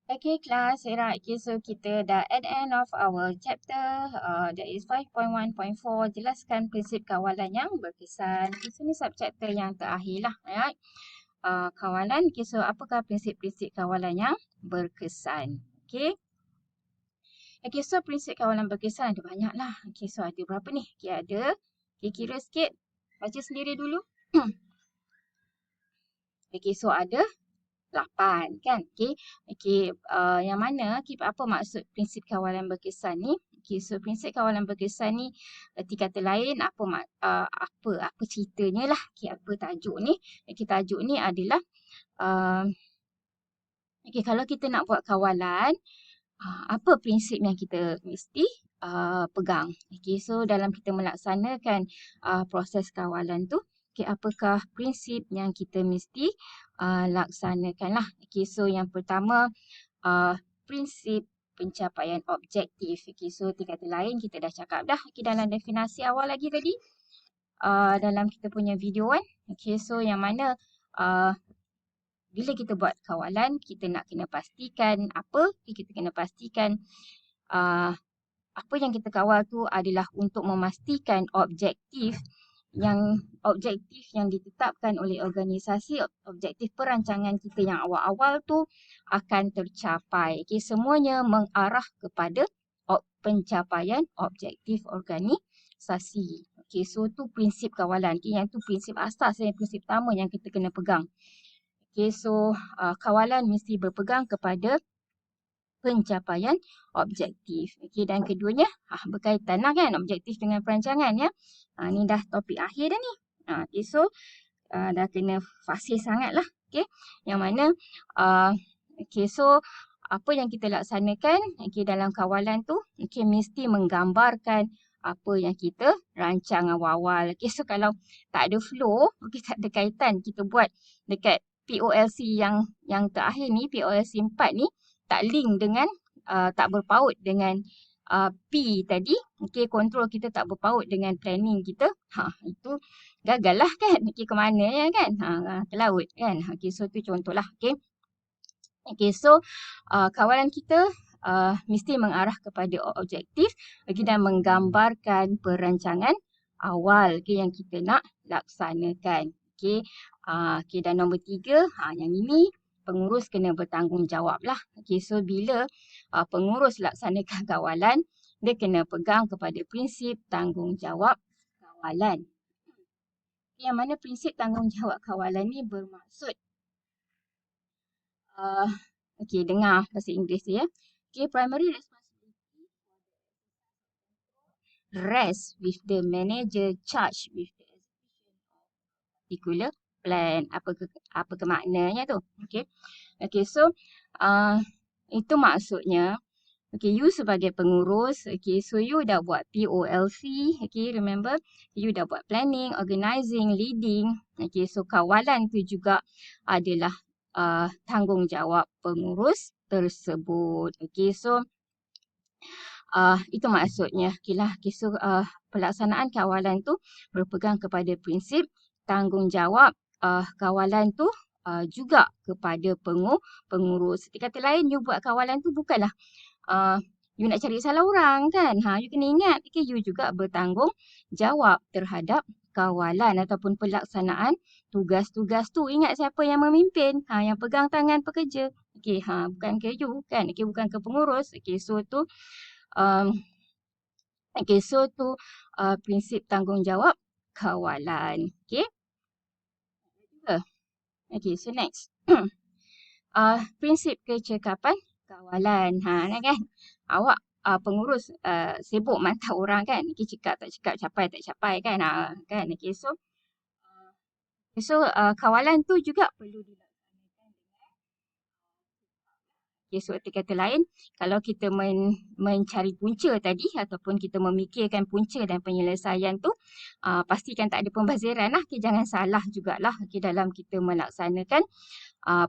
Okay, class. Alright, okay, so kita dah at the end of our chapter. That is 5.1.4. Jelaskan prinsip kawalan yang berkesan. Okay, so ni subchapter yang terakhir lah. Alright. Kawalan. Okay, so apakah prinsip-prinsip kawalan yang berkesan? Okay. Okay, so prinsip kawalan berkesan ada banyak lah. Okay, so ada berapa ni? Okay, ada. Okay, kira sikit. Baca sendiri dulu. Okay, so ada 8 kan. Okey. Okey, yang mana apa maksud prinsip kawalan berkesan ni? Okey, so prinsip kawalan berkesan ni erti kata lain apa ceritanya lah. Okey, apa tajuk ni? Okey, tajuk ni adalah okey, kalau kita nak buat kawalan, apa prinsip yang kita mesti pegang. Okey, so dalam kita melaksanakan proses kawalan tu, okey, apakah prinsip yang kita mesti laksanakan lah. Okey, so yang pertama, prinsip pencapaian objektif. Okey, so kata lain kita dah cakap dah dalam definisi awal lagi tadi, dalam kita punya video kan. Okey, so yang mana bila kita buat kawalan, kita nak kena pastikan apa? Kita kena pastikan apa yang kita kawal tu adalah untuk memastikan objektif yang ditetapkan oleh organisasi, objektif perancangan kita yang awal-awal tu akan tercapai. Okay, semuanya mengarah kepada pencapaian objektif organisasi. Okay, so tu prinsip kawalan. Okay, yang tu prinsip asas, prinsip utama yang kita kena pegang. Okay, so kawalan mesti berpegang kepada pencapaian objektif. Okey, dan keduanya berkaitan lah kan, objektif dengan perancangan ya. Ni dah topik akhir dah ni. Okay, so dah kena fasih sangat lah. Okay, yang mana okay, so apa yang kita laksanakan dalam kawalan tu mesti menggambarkan apa yang kita rancang awal-awal. Okay, so kalau tak ada flow, tak ada kaitan kita buat dekat POLC yang terakhir ni, POLC 4 ni, tak link dengan, tak berpaut dengan P tadi. Okay, kontrol kita tak berpaut dengan planning kita. Itu gagal lah kan. Okay, ke mana ya kan? Ke laut kan. Okay, so tu contohlah. Okay. Okay, so kawalan kita mesti mengarah kepada objektif dan menggambarkan perancangan awal yang kita nak laksanakan. Okay, dan nombor 3, yang ini pengurus kena bertanggungjawab lah. Okay, so bila pengurus laksanakan kawalan, dia kena pegang kepada prinsip tanggungjawab kawalan. Yang mana prinsip tanggungjawab kawalan ni bermaksud okay, dengar bahasa Inggeris ya. Okay, primary responsibility rests with the manager charged with the execution of particular plan. Apa ke maknanya tu? Okay. Okay, so itu maksudnya, okay, you sebagai pengurus, okay, so you dah buat POLC, okay, remember, you dah buat planning, organizing, leading, okay, so kawalan tu juga adalah tanggungjawab pengurus tersebut. Okay, so itu maksudnya. Okay lah, okay, so pelaksanaan kawalan tu berpegang kepada prinsip tanggungjawab kawalan tu juga kepada pengurus. Kata lain, you buat kawalan tu bukanlah you nak cari salah orang kan. You kena ingat, okay, you juga bertanggungjawab terhadap kawalan ataupun pelaksanaan tugas-tugas tu. Ingat siapa yang memimpin, yang pegang tangan pekerja. Okay, bukan ke you kan. Okay, bukan ke pengurus. Okay, so tu prinsip tanggungjawab kawalan. Okay. Okay, so next. Prinsip kecekapan kawalan. Kan? Awak pengurus sibuk mantau orang kan. Okay, cakap tak cakap, capai tak capai kan. Kan? Okay, so kawalan tu juga perlu dilaksanakan dengan okay, so kata lain, kalau kita mencari punca tadi ataupun kita memikirkan punca dan penyelesaian tu, pastikan tak ada pembaziran lah. Okay, jangan salah jugalah dalam kita melaksanakan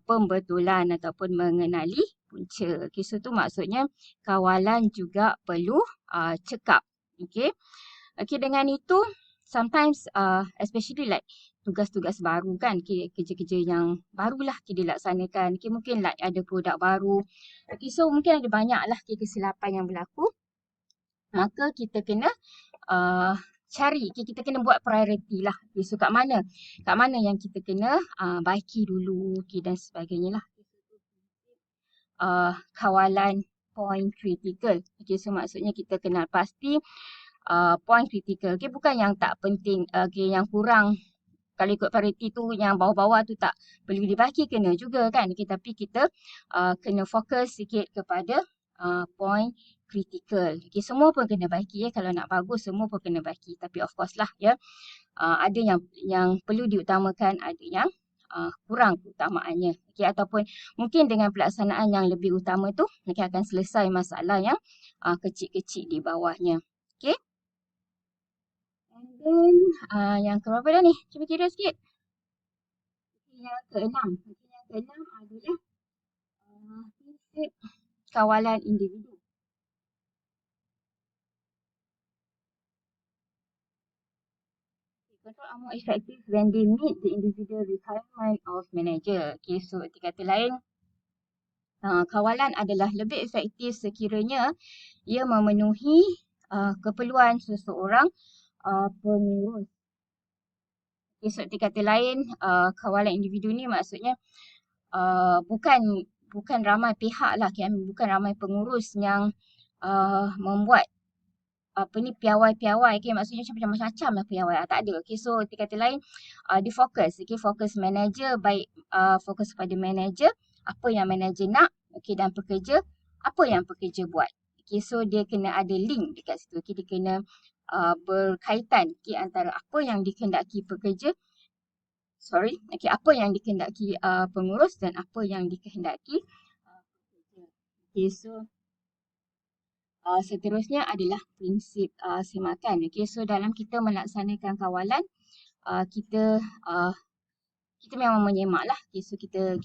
pembetulan ataupun mengenali punca. Okay, so tu maksudnya kawalan juga perlu cekap. Okay. Okay, dengan itu sometimes especially like tugas-tugas baru kan, kerja-kerja yang barulah kita dilaksanakan. Mungkin like ada produk baru. So mungkin ada banyak lah kesilapan yang berlaku. Maka kita kena cari, kita kena buat priority lah. So kat mana yang kita kena baiki dulu dan sebagainya lah. Kawalan point critical. So maksudnya kita kenal pasti point critical. Bukan yang tak penting, yang kurang. Kalau ikut priority tu yang bawah-bawah tu tak perlu dibaki, kena juga kan. Tapi kita kena fokus sikit kepada point critical. Semua pun kena baki kalau nak bagus, semua pun kena baki. Tapi of course lah ya, ada yang perlu diutamakan, ada yang kurang keutamaannya. Ataupun mungkin dengan pelaksanaan yang lebih utama tu akan selesai masalah yang kecil-kecil di bawahnya. Okay. And then yang keberapa dah ni? Cuba kira sikit. Yang keenam. Yang keenam adalah prinsip kawalan individu. Control are more effective when they meet the individual requirement of manager. So kata lain, kawalan adalah lebih efektif sekiranya ia memenuhi keperluan seseorang pengurus. So kata lain, kawalan individu ni maksudnya bukan ramai pihak lah, bukan ramai pengurus yang membuat piawai-piawai, maksudnya macam-macam lah piawai, tak ada. So kata lain, difokus, fokus manager, baik fokus pada manager, apa yang manager nak, dan pekerja, apa yang pekerja buat. So dia kena ada link dekat situ, dia kena berkaitan antara apa yang dikehendaki pekerja, apa yang dikehendaki pengurus dan apa yang dikehendaki pekerja. So seterusnya adalah prinsip semakan. So dalam kita melaksanakan kawalan, kita memang menyemak lah. So kita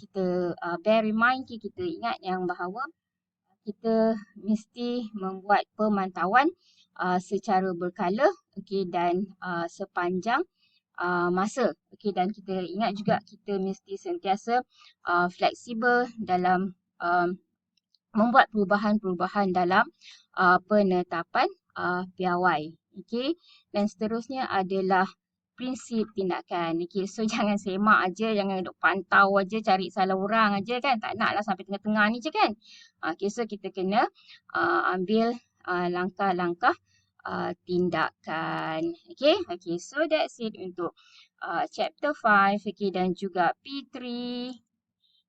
bear in mind, kita ingat yang bahawa kita mesti membuat pemantauan secara berkala, dan sepanjang masa. Dan kita ingat juga kita mesti sentiasa fleksibel dalam membuat perubahan-perubahan dalam penetapan piawai. Dan seterusnya adalah prinsip tindakan. So jangan semak aja, jangan duk pantau aja, cari salah orang aja kan. Tak naklah sampai tengah-tengah ni je kan. So kita kena ambil langkah-langkah tindakan. So that's it untuk chapter 5, dan juga P3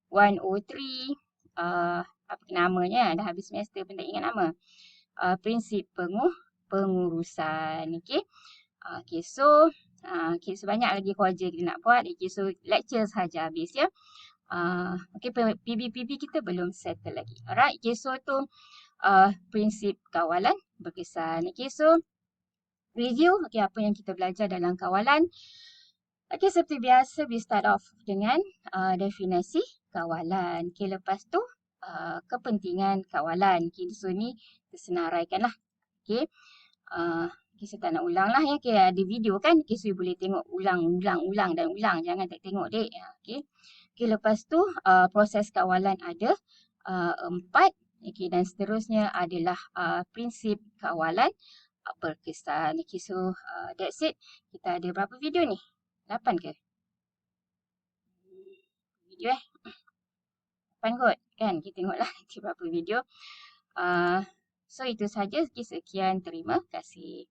103. Apa namanya, dah habis semester pun tak ingat nama. Prinsip pengurusan. So banyak lagi kerja kita nak buat. So lecture sahaja habis ya. PB kita belum settle lagi. Alright, so tu prinsip kawalan berkesan. So review apa yang kita belajar dalam kawalan. Seperti biasa, we start off dengan definisi kawalan. Lepas tu kepentingan kawalan. So ni tersenaraikan lah. Saya tak nak ulang lah ya. Ada video kan. So you boleh tengok ulang. Jangan tak tengok dek. Lepas tu proses kawalan ada 4. Dan seterusnya adalah prinsip kawalan berkesan. So that's it. Kita ada berapa video ni? 8 ke? Video 8 kot kan, kita tengoklah berapa video. So itu saja. Sekian, terima kasih.